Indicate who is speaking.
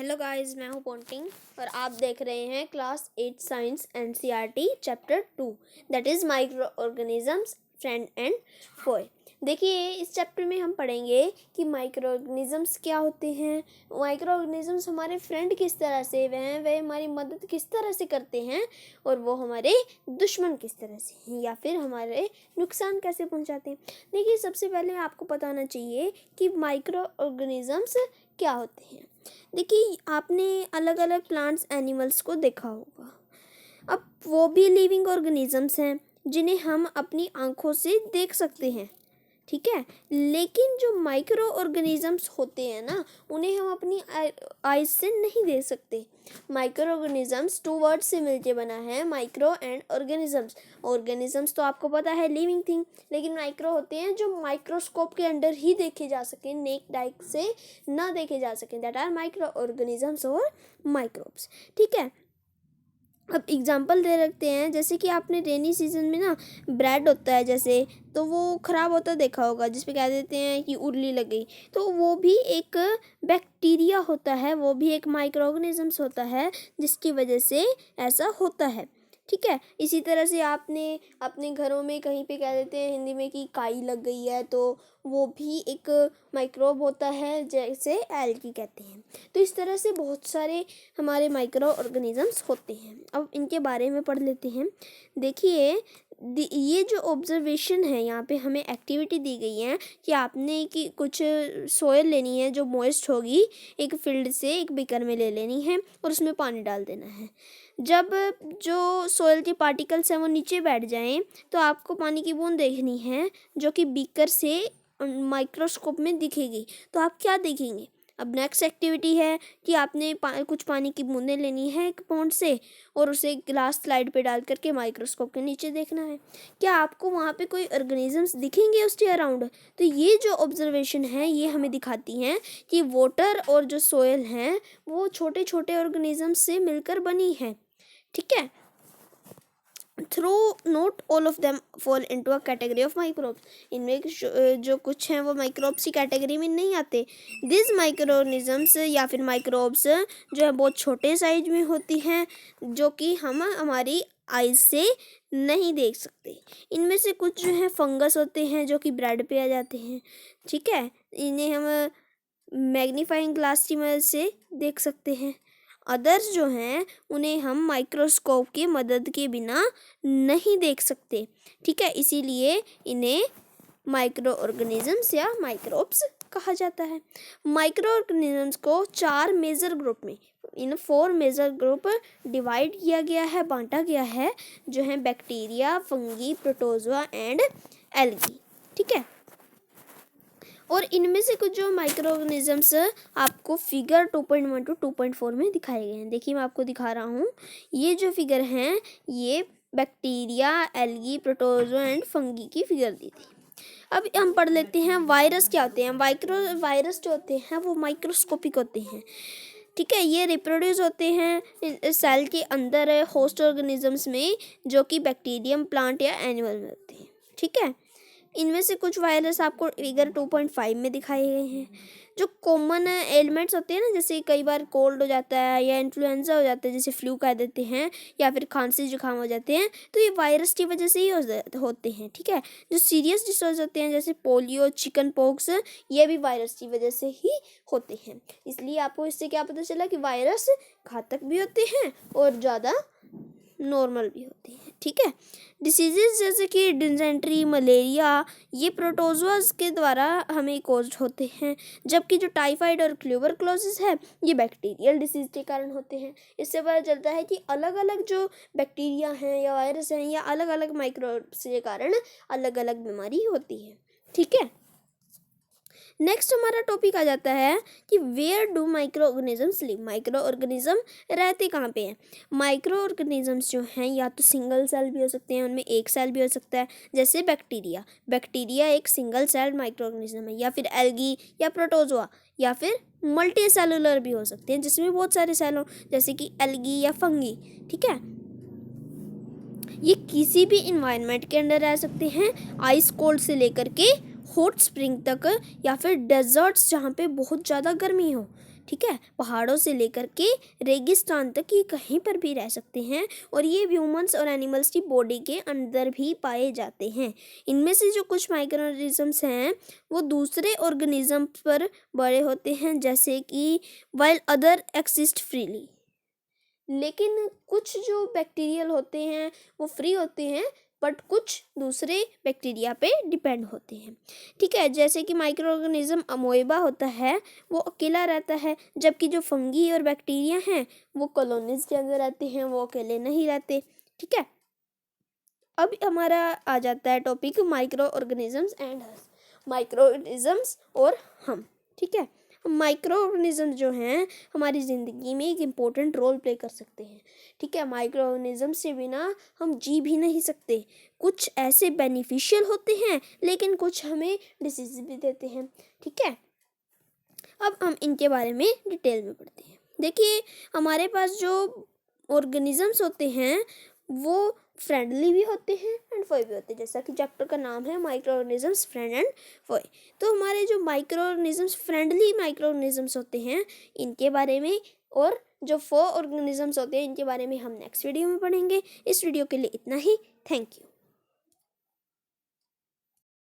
Speaker 1: Hello guys, मैं हूं Ponting और आप देख रहे हैं class 8 science NCERT chapter 2 that is micro organisms friend and foe. देखिए, इस चैप्टर में हम पढ़ेंगे कि माइक्रो ऑर्गेनिजम्स क्या होते हैं, माइक्रो ऑर्गेनिजम्स हमारे फ्रेंड किस तरह से वे हमारी मदद किस तरह से करते हैं और वो हमारे दुश्मन किस तरह से हैं या फिर हमारे नुकसान कैसे पहुंचाते हैं। देखिए, सबसे पहले आपको पता होना चाहिए कि माइक्रो ऑर्गेनिजम्स क्या होते हैं। देखिए, आपने अलग अलग प्लांट्स एनिमल्स को देखा होगा। अब वो भी लिविंग ऑर्गेनिजम्स हैं जिन्हें हम अपनी आंखों से देख सकते हैं, ठीक है। लेकिन जो माइक्रो ऑर्गेनिजम्स होते हैं ना, उन्हें हम अपनी आइज से नहीं देख सकते। माइक्रो ऑर्गेनिजम्स 2 वर्ड से मिलके बना है, माइक्रो एंड ऑर्गेनिजम्स। ऑर्गेनिजम्स तो आपको पता है लिविंग थिंग, लेकिन माइक्रो होते हैं जो माइक्रोस्कोप के अंडर ही देखे जा सके, नेक्ड आई से ना देखे जा सके, दैट आर माइक्रो ऑर्गेनिजम्स और माइक्रोब्स, ठीक है। अब एग्जांपल दे रखते हैं, जैसे कि आपने रेनी सीजन में ना ब्रेड होता है जैसे, तो वो ख़राब होता देखा होगा जिस पे कह देते हैं कि उर्ली लग गई, तो वो भी एक बैक्टीरिया होता है, वो भी एक माइक्रो ऑर्गेनिजम्स होता है जिसकी वजह से ऐसा होता है, ठीक है। इसी तरह से आपने अपने घरों में कहीं पे कह देते हैं हिंदी में कि काई लग गई है, तो वो भी एक माइक्रोब होता है जैसे एल्गी कहते हैं। तो इस तरह से बहुत सारे हमारे माइक्रो ऑर्गेनिजम्स होते हैं। अब इनके बारे में पढ़ लेते हैं। देखिए, ये जो ऑब्जर्वेशन है, यहाँ पे हमें एक्टिविटी दी गई है कि आपने कि कुछ सोयल लेनी है जो मॉइस्ट होगी, एक फील्ड से एक बीकर में ले लेनी है और उसमें पानी डाल देना है। जब जो सोयल के पार्टिकल्स हैं वो नीचे बैठ जाएं, तो आपको पानी की बूंद देखनी है जो कि बीकर से माइक्रोस्कोप में दिखेगी। तो आप क्या देखेंगे? अब नेक्स्ट एक्टिविटी है कि आपने कुछ पानी की बूंदें लेनी है एक पॉन्ड से और उसे ग्लास स्लाइड पे डाल करके माइक्रोस्कोप के नीचे देखना है। क्या आपको वहाँ पे कोई ऑर्गेनिजम्स दिखेंगे उसके अराउंड? तो ये जो ऑब्जर्वेशन है ये हमें दिखाती हैं कि वाटर और जो सोयल हैं वो छोटे छोटे ऑर्गेनिजम्स से मिलकर बनी है, ठीक है। Through not all of them fall into a category of microbes, इनमें जो कुछ हैं वो माइक्रोब्स की कैटेगरी में नहीं आते। दिस माइक्रोनिज्म्स या फिर माइक्रोब्स जो है बहुत छोटे साइज में होती हैं जो कि हम हमारी आइज से नहीं देख सकते। इनमें से कुछ जो है फंगस होते हैं जो कि ब्रेड पे आ जाते हैं, ठीक है। इन्हें हम मैग्नीफाइंग ग्लास की मदद से देख सकते हैं। अदर्स जो हैं उन्हें हम माइक्रोस्कोप की मदद के बिना नहीं देख सकते, ठीक है। इसीलिए इन्हें माइक्रो ऑर्गेनिजम्स या माइक्रोब्स कहा जाता है। माइक्रो ऑर्गेनिजम्स को 4 मेजर ग्रुप में, इन 4 मेजर ग्रुप डिवाइड किया गया है, बांटा गया है, जो है bacteria, fungi, protozoa and algae, ठीक है। और इनमें से कुछ जो माइक्रो ऑर्गेनिजम्स आपको फिगर 2.1 टू 2.4 में दिखाए गए हैं। देखिए, मैं आपको दिखा रहा हूँ, ये जो फिगर हैं ये bacteria, algae, protozoa and fungi की फिगर दी थी। अब हम पढ़ लेते हैं वायरस क्या होते हैं। वायरस जो होते हैं वो माइक्रोस्कोपिक होते हैं, ठीक है। ये रिप्रोड्यूस होते हैं सेल के अंदर होस्ट ऑर्गेनिजम्स में जो कि बैक्टीरियम, प्लांट या एनिमल में होते हैं, ठीक है। इनमें से कुछ वायरस आपको फिगर 2.5 में दिखाए गए हैं। जो कॉमन एलिमेंट्स होते हैं ना, जैसे कई बार कोल्ड हो जाता है या इन्फ्लुएंजा हो जाता है, जैसे फ्लू कह देते हैं, या फिर खांसी जुकाम हो जाते हैं, तो ये वायरस की वजह से ही होते हैं, ठीक है। जो सीरियस डिसऑर्डर होते हैं जैसे पोलियो, चिकन पॉक्स, ये भी वायरस की वजह से ही होते हैं। इसलिए आपको इससे क्या पता चला कि वायरस घातक भी होते हैं और ज़्यादा नॉर्मल भी होती हैं, ठीक है। डिसीजेज जैसे कि डिसेंट्री, मलेरिया, ये प्रोटोजोआज के द्वारा हमें कॉज होते हैं, जबकि जो टाइफाइड और ट्यूबरक्लोसिस है ये बैक्टीरियल डिसीज के कारण होते हैं। इससे पता चलता है कि अलग अलग जो बैक्टीरिया हैं या वायरस हैं या अलग अलग माइक्रोब्स के कारण अलग अलग बीमारी होती है, ठीक है। नेक्स्ट हमारा टॉपिक आ जाता है कि where do micro organisms live. Micro organism रहते कहाँ पे हैं? माइक्रो ऑर्गेनिजम्स जो हैं या तो सिंगल सेल भी हो सकते हैं, उनमें एक सेल भी हो सकता है, जैसे बैक्टीरिया एक सिंगल सेल माइक्रो ऑर्गेनिज्म है, या फिर एल्गी या प्रोटोजोआ, या फिर मल्टी सेलुलर भी हो सकते हैं जिसमें बहुत सारे सेल हों, जैसे कि एल्गी या फंगी, ठीक है। ये किसी भी इन्वायरमेंट के अंदर रह सकते हैं, आइस कोल्ड से लेकर के हॉट स्प्रिंग तक, या फिर डेजर्ट्स जहाँ पे बहुत ज़्यादा गर्मी हो, ठीक है, पहाड़ों से लेकर के रेगिस्तान तक ये कहीं पर भी रह सकते हैं और ये ह्यूमंस और एनिमल्स की बॉडी के अंदर भी पाए जाते हैं। इनमें से जो कुछ माइक्रो ऑर्गेनिजम्स हैं वो दूसरे ऑर्गेनिज्म पर बड़े होते हैं, जैसे कि वाइल अदर एक्सिस्ट फ्रीली। लेकिन कुछ जो बैक्टीरियल होते हैं वो फ्री होते हैं, बट कुछ दूसरे बैक्टीरिया पे डिपेंड होते हैं। ठीक है, जैसे कि माइक्रो ऑर्गेनिज्म अमोएबा होता है वो अकेला रहता है, जबकि जो फंगी और बैक्टीरिया हैं वो कॉलोनीज के अंदर रहते हैं, वो अकेले नहीं रहते। ठीक है, अब हमारा आ जाता है topic micro organisms and us, micro organisms और हम। ठीक है, माइक्रो ऑर्गेनिज्म जो हैं हमारी ज़िंदगी में एक इम्पोर्टेंट रोल प्ले कर सकते हैं। ठीक है, माइक्रो ऑर्गेनिज्म से बिना हम जी भी नहीं सकते। कुछ ऐसे बेनिफिशियल होते हैं लेकिन कुछ हमें डिसीज भी देते हैं। ठीक है, अब हम इनके बारे में डिटेल में पढ़ते हैं। देखिए, हमारे पास जो ऑर्गेनिजम्स होते हैं वो फ्रेंडली भी होते हैं एंड फॉय भी होते हैं, जैसा कि चैप्टर का नाम है micro organisms friend and Foy. तो हमारे जो micro organisms friendly micro organisms होते हैं इनके बारे में, और जो फॉय ऑर्गेनिजम्स होते हैं इनके बारे में हम नेक्स्ट वीडियो में पढ़ेंगे। इस वीडियो के लिए इतना ही। Thank you.